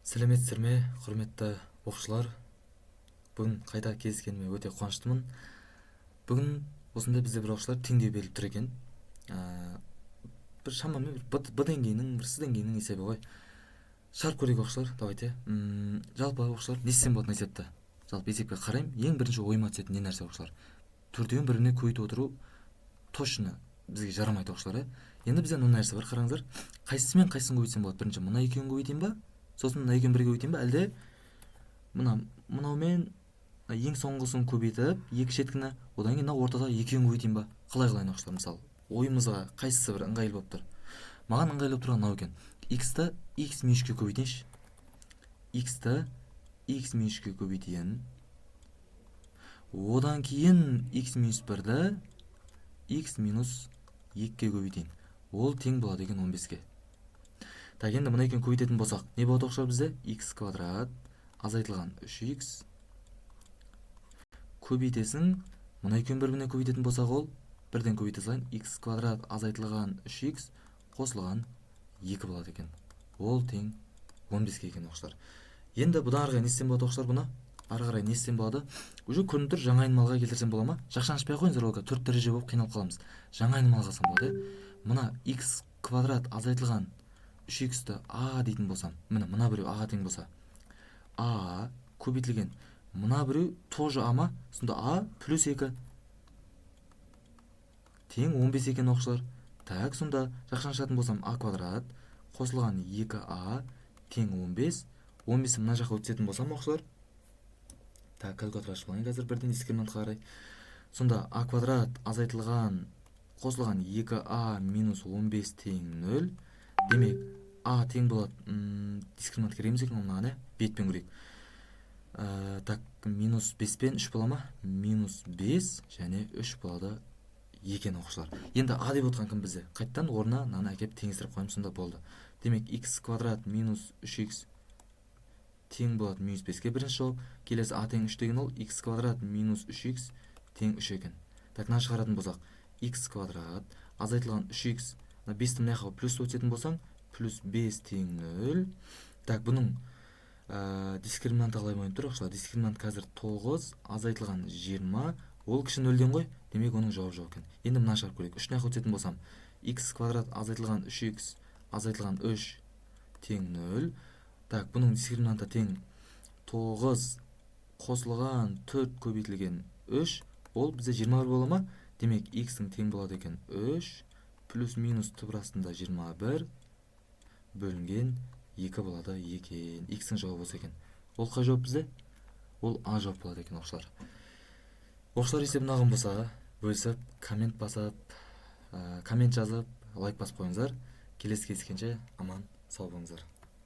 Сәлеметсіздер ме, құрметті оқушылар? Бүгін қайта кездескеніме өте қуаныштымын. Бүгін осындай бізде бір оқушылар теңдеу беріліп тұр екен. Бір шамамен Б деңгейінің, бір С деңгейінің есебі ғой. Шығарып көрейік оқушылар, давайте. Жалпы оқушылар не істесем болатын есепті? Жалпы есепке қараймын. Ең бірінші ойыма түсетін не нәрсе оқушылар? Төртеуін біріне көйтіп отыру точно бізге жарамайды оқушылар. Енді бізде мына нәрсе бар, қараңыздар. Қайсысымен қайсысын көбейтсем болады? Бірінші мына екеуін көбейтейін ба? Сосын мына екеуін бірге көбейтейін ба? Әлде мынаумен ең соңғысын көбейтіп, екі шеткіні, одан кейін мына ортада екеуін көбейтейін ба? Қалай оқушылар? Мысалы, ойымызға қайсысы бір ыңғайлы болып тұр? Маған ыңғайлы болып тұрған мынау екен. X-ті x минус 3-ке көбейтейінші. X-ті x минус 3-ке көбейтейін. Одан кейін x минус 1-ді x минус 2-ке көбейтейін. Ол тең болады екен 15-ке. Так, енді мына екеуін көбейтетін болсақ, не болады оқушылар бізде? X квадрат азайтылған 3x көбейтесің. Мына екеуін бір-біріне көбейтетін болсақ, ол бірден көбейте салайын. X квадрат азайтылған 3x қосылған 2 болады екен. Ол тең 15-ке екен оқушылар. Енді бұдан ары қарай не істесем болады оқушылар? Бұны ары қарай не істесем болады? Уже көрініп тұр, жаңа айнымалыға келтірсем бола ма? Жақшанышпай ақ қойыңыздар, олға 4 дәреже болып қиналып қаламыз. Жаңа айнымалыға алсам болады. Мына x квадрат азайтылған 3x-ті a дейтін болсам, мына біреу a тең болса, a көбейтілген, мына біреу тоже a ма? Сонда a плюс 2 тең 15 екен оқушылар. Так, сонда жақшанышатын болсам, a квадрат қосылған 2a тең 15. 15-і мына жаққа өтсетін болсам оқушылар. Так, калькулятор ашып алайын қазір бірден дискриминантқа қарай. Сонда a квадрат азайтылған қосылған 2a минус 15 тең 0. Демек, a тең болады. Дискриминант кереміз екен оңнаған, бетпен көрейік. Так, минус 5 пен 3 бола ма? Минус 5 және 3 болады екен оқушылар. Енді a деп отқан кім бізде? Қайттан орнына наны әкеп теңестіріп қойым, сонда болды. Демек, x квадрат минус 3x тең болады минус 5-ке бірінші жауап. Келесі a тең 3 деген ол x квадрат минус 3x тең 3 екен. Так, мына шығаратын болсақ, x квадрат азайтылған 3x, 5-ті мына жаққа плюс өтетін болсаң, плюс 5 тең 0. Так, бұның дискриминанты қалай болайын тұр оқушылар? Дискриминант қазір 9 азайтылған 20, ол кіші 0-ден ғой, демек оның жауап жоқ екен. Енді мына шығарып көрейік. 3 мына өтетін болсам, x квадрат азайтылған 3x азайтылған 3 тең 0. Так, бұның дискриминанты тең 9 қосылған 4 көбейтілген 3, ол бізде 21 бола ма? Демек, x-тің тең болады екен 3 плюс минус түбір астында 21 бөлінген 2 болады екен. X-тің жауабы осы екен. Ол қай жауап бізде? Ол a жауап болады екен оқушылар. Оқушылар есебін ағым болса, бөлісіп, коммент басып, коммент жазып, лайк басып қойыңыздар. Келесі кездескенше аман сау болыңыздар.